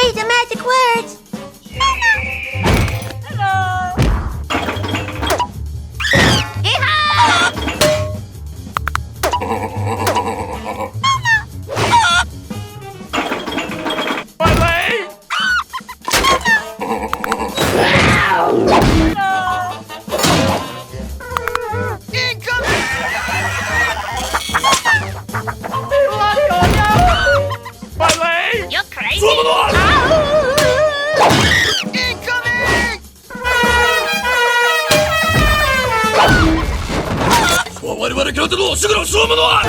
Say the magic words. My leg! My leg! You're crazy. Someone! Incoming! 我々からのすぐの正物は